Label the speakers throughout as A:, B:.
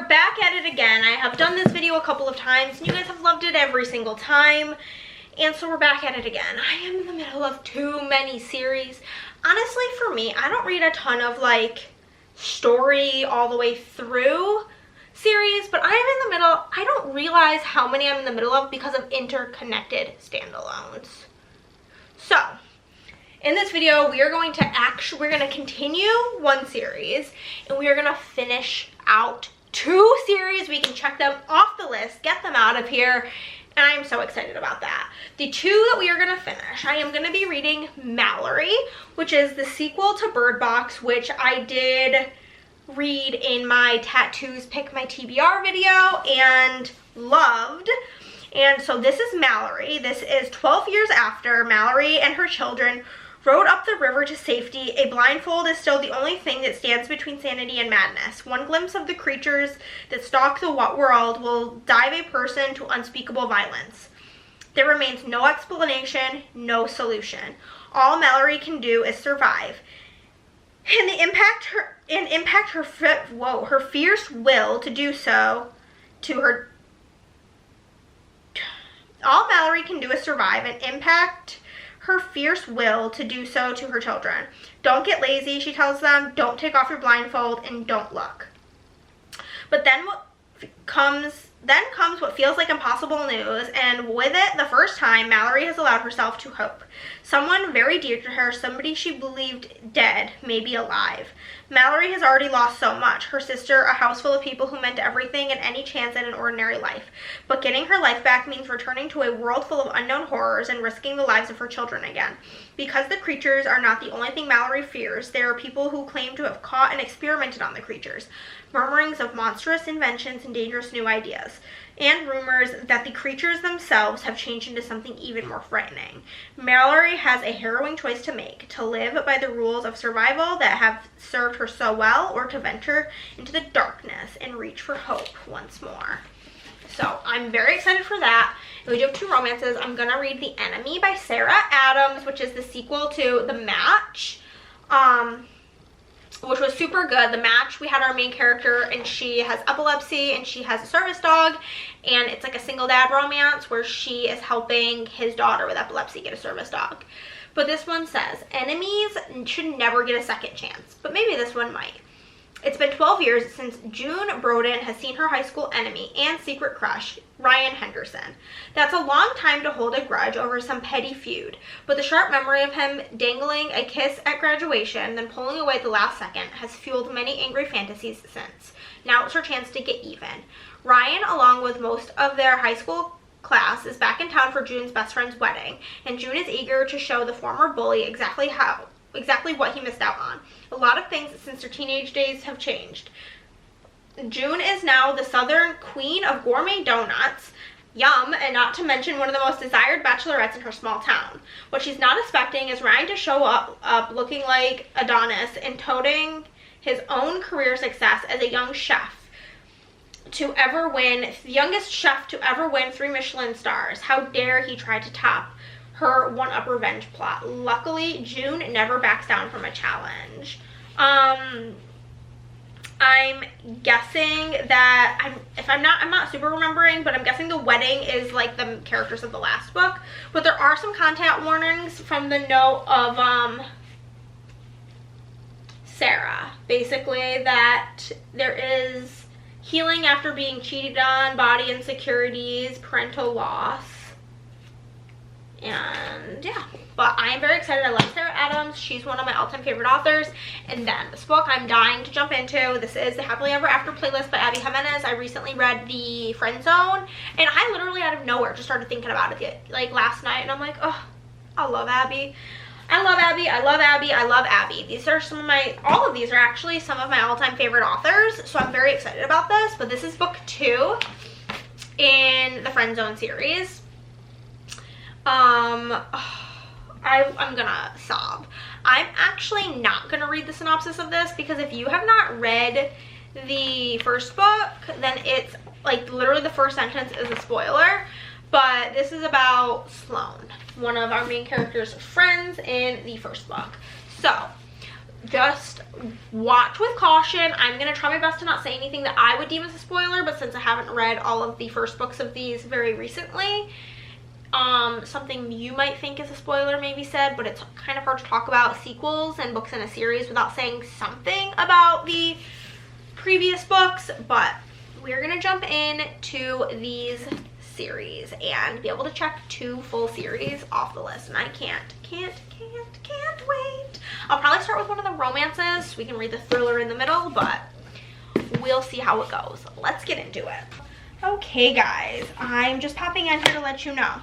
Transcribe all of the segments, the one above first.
A: are back at it again. I have done this video a couple of times and you guys have loved it every single time. And so we're back at it again. I am in the middle of too many series. Honestly, for me, I don't read a ton of like story all the way through series, but I am in the middle. I don't realize how many I'm in the middle of because of interconnected standalones. So in this video, we're going to continue one series and we are going to finish out two series. We can check them off the list, get them out of here, and I'm so excited about that. The two that we are going to finish, I am going to be reading Mallory, which is the sequel to Bird Box, which I did read in my Tattoos Pick My TBR video and loved. And so this is Mallory. This is 12 years after Mallory and her children rode up the river to safety. A blindfold is still the only thing that stands between sanity and madness. One glimpse of the creatures that stalk the world will dive a person to unspeakable violence. There remains no explanation, no solution. All Mallory can do is survive. And impact her fierce will to do so to her. All Mallory can do is survive and impact her fierce will to do so to her children. Don't get lazy, she tells them. Don't take off your blindfold and don't look. But then comes what feels like impossible news, and with it, the first time Mallory has allowed herself to hope. Someone very dear to her, somebody she believed dead, may be alive. Mallory has already lost so much. Her sister, a house full of people who meant everything and any chance at an ordinary life. But getting her life back means returning to a world full of unknown horrors and risking the lives of her children again. Because the creatures are not the only thing Mallory fears, there are people who claim to have caught and experimented on the creatures. Murmurings of monstrous inventions and dangerous new ideas. And rumors that the creatures themselves have changed into something even more frightening. Mallory has a harrowing choice to make, to live by the rules of survival that have served her so well, or to venture into the darkness and reach for hope once more. So I'm very excited for that. And we do have two romances. I'm going to read The Enemy by Sarah Adams, which is the sequel to The Match. Which was super good. The Match, we had our main character and she has epilepsy and she has a service dog, and it's like a single dad romance where she is helping his daughter with epilepsy get a service dog. But this one says, enemies should never get a second chance, but maybe this one might. It's been 12 years since June Broden has seen her high school enemy and secret crush, Ryan Henderson. That's a long time to hold a grudge over some petty feud, but the sharp memory of him dangling a kiss at graduation, then pulling away at the last second, has fueled many angry fantasies since. Now it's her chance to get even. Ryan, along with most of their high school class, is back in town for June's best friend's wedding, and June is eager to show the former bully exactly what he missed out on. A lot of things since their teenage days have changed. June is now the southern queen of gourmet donuts, yum, and not to mention one of the most desired bachelorettes in her small town. What she's not expecting is Ryan to show up looking like Adonis and toting his own career success as a young chef to ever win, the youngest chef to ever win 3 Michelin stars. How dare he try to top her one-up revenge plot. Luckily, June never backs down from a challenge. I'm guessing that, I'm not super remembering, but I'm guessing the wedding is like the characters of the last book. But there are some content warnings from the note of Sarah. Basically that there is healing after being cheated on, body insecurities, parental loss. And yeah, but I am very excited. I love Sarah Adams. She's one of my all-time favorite authors. And then this book I'm dying to jump into. This is the Happily Ever After playlist by Abby Jimenez. I recently read The Friend Zone, and I literally out of nowhere just started thinking about it like last night, and I'm like, oh, I love Abby. I love Abby. I love Abby. I love Abby. These are all of these are actually some of my all-time favorite authors, so I'm very excited about this. But this is book 2 in the Friend Zone series. I'm gonna sob. I'm actually not gonna read the synopsis of this because if you have not read the first book, then it's like literally the first sentence is a spoiler. But this is about Sloane, one of our main character's friends in the first book. So just watch with caution. I'm gonna try my best to not say anything that I would deem as a spoiler, but since I haven't read all of the first books of these very recently, something you might think is a spoiler may be said, but it's kind of hard to talk about sequels and books in a series without saying something about the previous books. But we're gonna jump into these series and be able to check 2 full series off the list, and I can't wait. I'll probably start with one of the romances so we can read the thriller in the middle, but we'll see how it goes. Let's get into it. Okay guys, I'm just popping in here to let you know,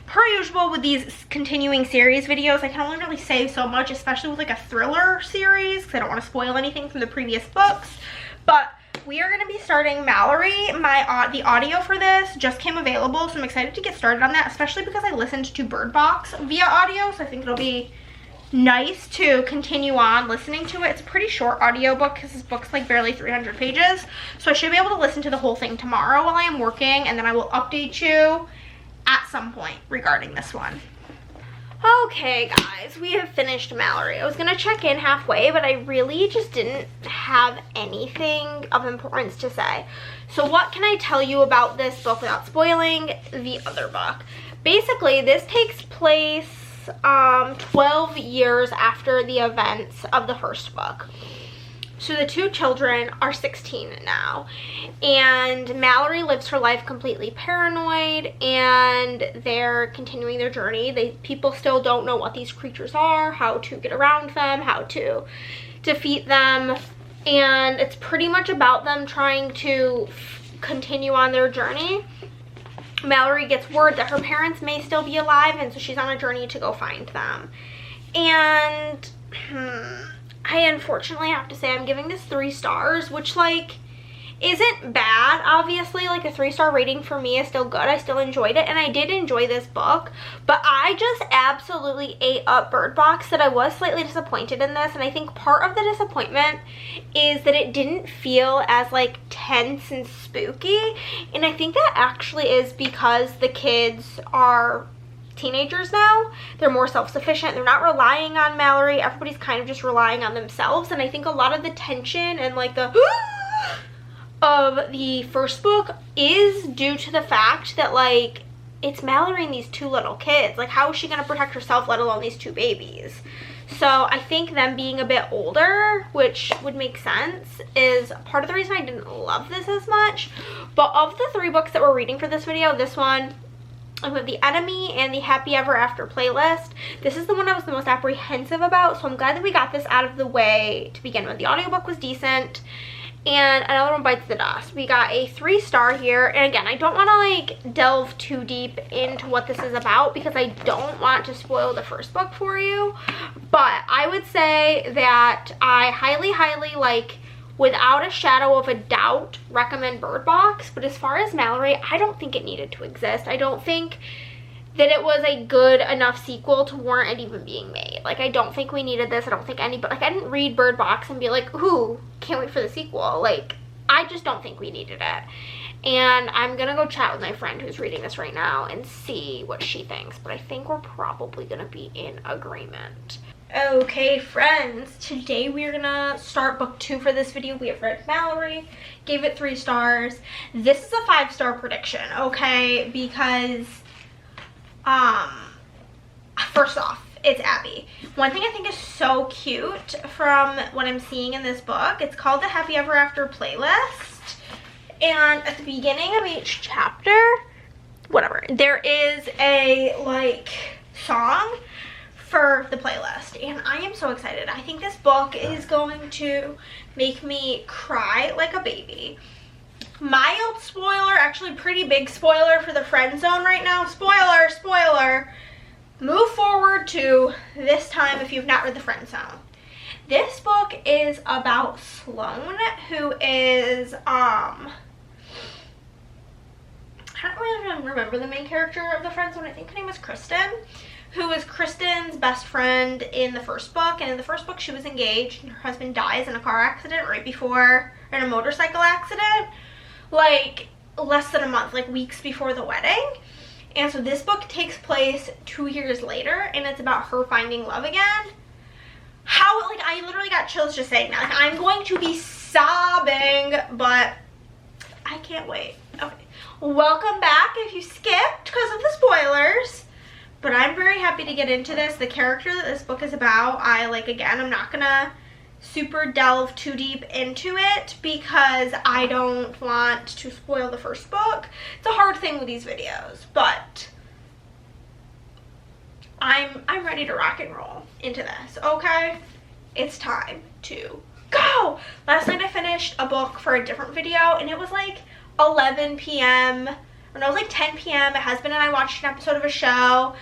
A: per usual with these continuing series videos, I can only really say so much, especially with like a thriller series, because I don't want to spoil anything from the previous books. But we are going to be starting Mallory. The audio for this just came available, so I'm excited to get started on that, especially because I listened to Bird Box via audio, so I think it'll be nice to continue on listening to it. It's a pretty short audiobook because this book's like barely 300 pages, so I should be able to listen to the whole thing tomorrow while I am working, and then I will update you at some point regarding this one. Okay guys, we have finished Mallory. I was gonna check in halfway, but I really just didn't have anything of importance to say. So what can I tell you about this book without spoiling the other book? Basically, this takes place 12 years after the events of the first book. So the 2 children are 16 now, and Mallory lives her life completely paranoid, and they're continuing their journey. People still don't know what these creatures are, how to get around them, how to defeat them, and it's pretty much about them trying to continue on their journey. Mallory gets word that her parents may still be alive, and so she's on a journey to go find them. And I unfortunately have to say I'm giving this 3 stars, which like isn't bad. Obviously, like a 3-star rating for me is still good. I still enjoyed it, and I did enjoy this book, but I just absolutely ate up Bird Box. That I was slightly disappointed in this, and I think part of the disappointment is that it didn't feel as like tense and spooky, and I think that actually is because the kids are teenagers now. They're more self-sufficient. They're not relying on Mallory. Everybody's kind of just relying on themselves, and I think a lot of the tension and like the of the first book is due to the fact that like it's Mallory and these 2 little kids. Like, how is she gonna protect herself, let alone these 2 babies? So I think them being a bit older, which would make sense, is part of the reason I didn't love this as much. But of the 3 books that we're reading for this video, this one with The Enemy and the Happy Ever After playlist, this is the one I was the most apprehensive about, so I'm glad that we got this out of the way to begin with. The audiobook was decent, and another one bites the dust. We got a 3-star here, and again, I don't want to like delve too deep into what this is about because I don't want to spoil the first book for you, but I would say that I highly like, without a shadow of a doubt, recommend Bird Box. But as far as Mallory, I don't think it needed to exist. I don't think that it was a good enough sequel to warrant it even being made. Like, I don't think we needed this. I don't think anybody, like, I didn't read Bird Box and be like, ooh, can't wait for the sequel. Like, I just don't think we needed it. And I'm gonna go chat with my friend who's reading this right now and see what she thinks, but I think we're probably gonna be in agreement. Okay friends, today we're gonna start book 2 for this video. We have read Mallory, gave it 3 stars. This is a 5-star prediction, okay? Because first off, it's Abby. One thing I think is so cute from what I'm seeing in this book, it's called the Happy Ever After playlist, and at the beginning of each chapter, whatever, there is a like song for the playlist, and I am so excited. I think this book is going to make me cry like a baby. Mild spoiler, actually pretty big spoiler for the friend zone right now. Spoiler. Move forward to this time if you've not read the friend zone. This book is about Sloane, who is I don't really remember the main character of the friend zone. I think her name was Kristen, who is Kristen's best friend in the first book. And in the first book, she was engaged, and her husband dies in a car accident right before, in a motorcycle accident, like less than a month, like weeks before the wedding. And so this book takes place 2 years later, and it's about her finding love again. How, like, I literally got chills just saying that. Like, I'm going to be sobbing, but I can't wait. Okay, welcome back if you skipped because of the spoilers. But I'm very happy to get into this. The character that this book is about, again, I'm not gonna super delve too deep into it because I don't want to spoil the first book. It's a hard thing with these videos, but I'm ready to rock and roll into this, okay? It's time to go! Last night I finished a book for a different video and it was like 11 p.m. or no, it was like 10 p.m. My husband and I watched an episode of a show.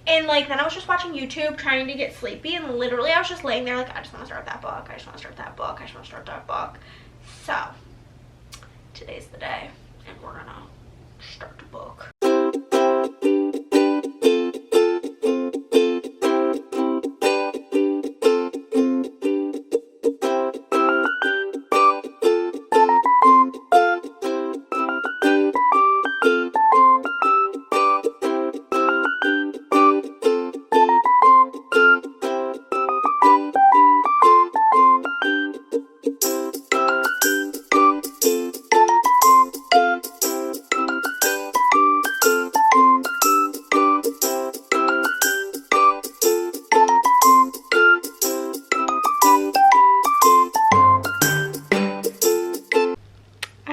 A: And like then I was just watching YouTube trying to get sleepy, and literally I was just laying there like, I just want to start that book, I just want to start that book, I just want to start that book. So today's the day and we're gonna start the book.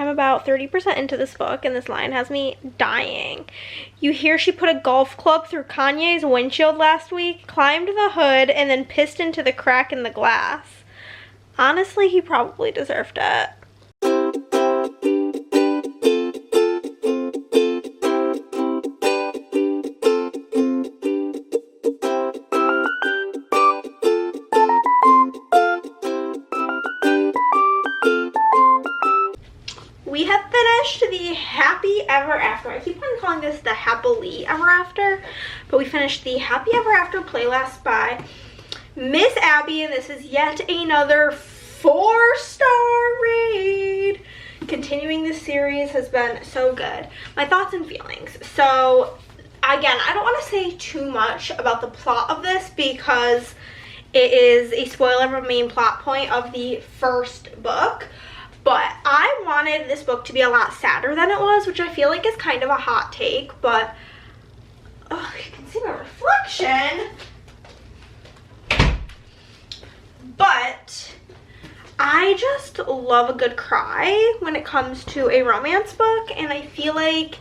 A: About 30% into this book and this line has me dying. You hear she put a golf club through Kanye's windshield last week, climbed the hood, and then pissed into the crack in the glass. Honestly, he probably deserved it. We have finished the Happy Ever After. I keep on calling this the Happily Ever After, but we finished the Happy Ever After playlist by Miss Abby, and this is yet another 4-star read. Continuing this series has been so good. My thoughts and feelings. So, again, I don't want to say too much about the plot of this because it is a spoiler of a main plot point of the first book. But I wanted this book to be a lot sadder than it was, which I feel like is kind of a hot take, but oh, you can see my reflection. But I just love a good cry when it comes to a romance book, and I feel like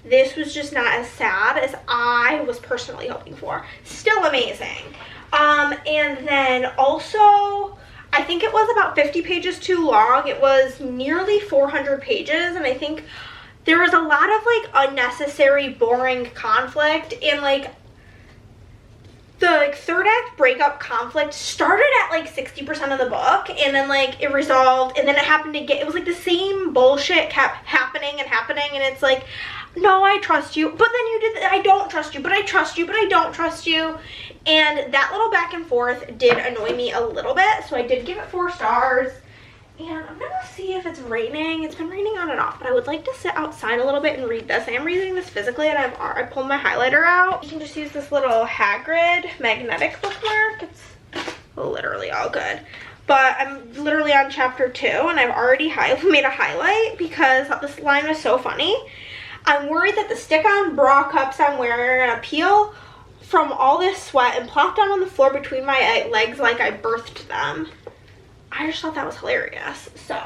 A: this was just not as sad as I was personally hoping for. Still amazing. And then also, I think it was about 50 pages too long. It was nearly 400 pages, and I think there was a lot of like unnecessary boring conflict, and like the third act breakup conflict started at like 60% of the book, and then like it resolved, and then it happened again. It was like the same bullshit kept happening and happening, and it's like, no, I trust you, but then you did that. I don't trust you, but I trust you, but I don't trust you. And that little back and forth did annoy me a little bit, so I did give it 4 stars. And I'm gonna see if it's raining. It's been raining on and off, but I would like to sit outside a little bit and read this. I am reading this physically, and I pulled my highlighter out. You can just use this little Hagrid magnetic bookmark. It's literally all good. But I'm literally on chapter 2, and I've already made a highlight because this line was so funny. I'm worried that the stick-on bra cups I'm wearing are gonna peel from all this sweat and plop down on the floor between my legs like I birthed them. I just thought that was hilarious. So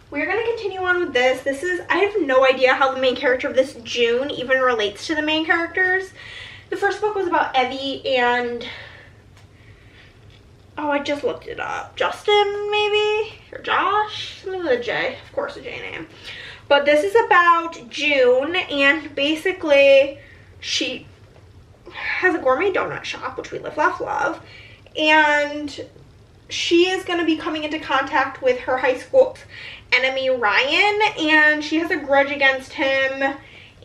A: we're gonna continue on with this. I have no idea how the main character of this, June, even relates to the main characters. The first book was about Evie and, oh, I just looked it up. Justin, maybe? Or Josh? Something with a J. Of course, a J name. But this is about June, and basically she has a gourmet donut shop, which we live, laugh, love, and she is going to be coming into contact with her high school enemy Ryan, and she has a grudge against him,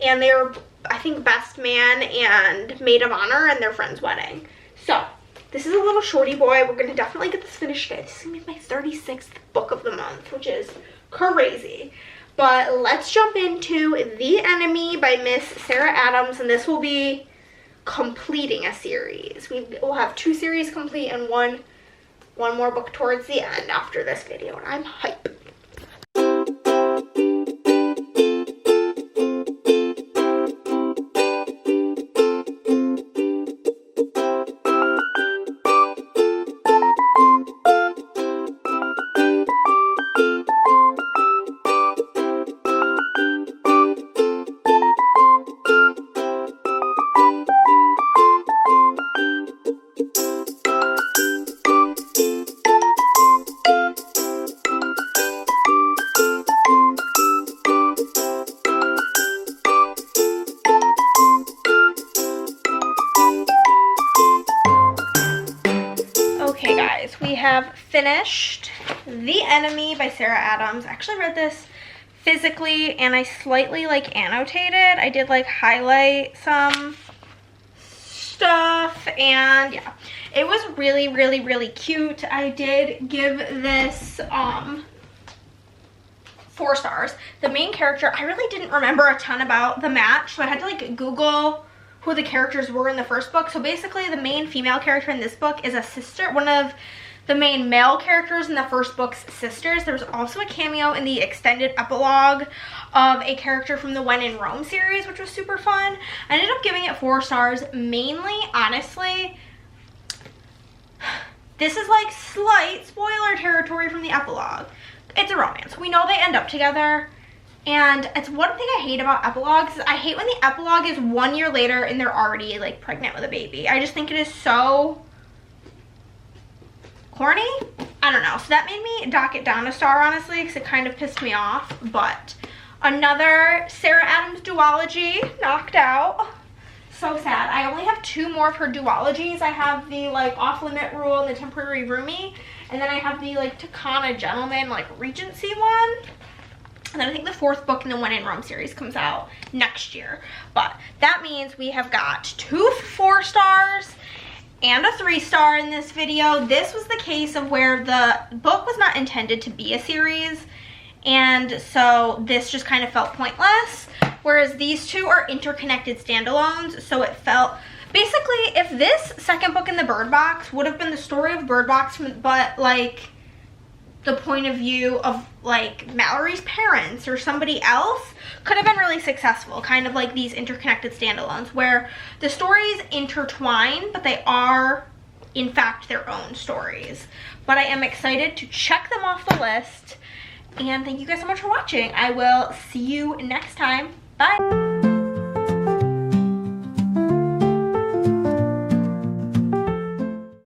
A: and they're, I think, best man and maid of honor in their friend's wedding. So this is a little shorty boy. We're going to definitely get this finished today. This is going to be my 36th book of the month, which is crazy. But let's jump into The Enemy by Miss Sarah Adams, and this will be completing a series. We will have 2 series complete and 1 one more book towards the end after this video, and I'm hype. Okay guys, we have finished The Enemy by Sarah Adams. I actually read this physically and I slightly like annotated. I did like highlight some stuff and yeah, it was really, really, really cute. I did give this 4 stars. The main character, I really didn't remember a ton about the match, so I had to like Google who the characters were in the first book. So basically the main female character in this book is a sister, one of the main male characters in the first book's sisters. There was also a cameo in the extended epilogue of a character from the When in Rome series, which was super fun. I ended up giving it 4 stars, mainly, honestly, this is like slight spoiler territory from the epilogue. It's a romance. We know they end up together. And it's one thing I hate about epilogues. I hate when the epilogue is 1 year later and they're already like pregnant with a baby. I just think it is so corny. I don't know. So that made me dock it down a star, honestly, because it kind of pissed me off. But another Sarah Adams duology knocked out. So sad. I only have 2 more of her duologies. I have the like Off Limit Rule and the Temporary Roomie. And then I have the like Takana Gentleman like Regency one. And then I think the 4th book in the When in Rome series comes out next year. But that means we have got 2 4 stars and a 3 star in this video. This was the case of where the book was not intended to be a series. And so this just kind of felt pointless. Whereas these 2 are interconnected standalones. So it felt, basically, if this second book in the Bird Box would have been the story of Bird Box, but like the point of view of like Mallory's parents or somebody else, could have been really successful. Kind of like these interconnected standalones where the stories intertwine, but they are in fact their own stories. But I am excited to check them off the list, and thank you guys so much for watching. I will see you next time. Bye.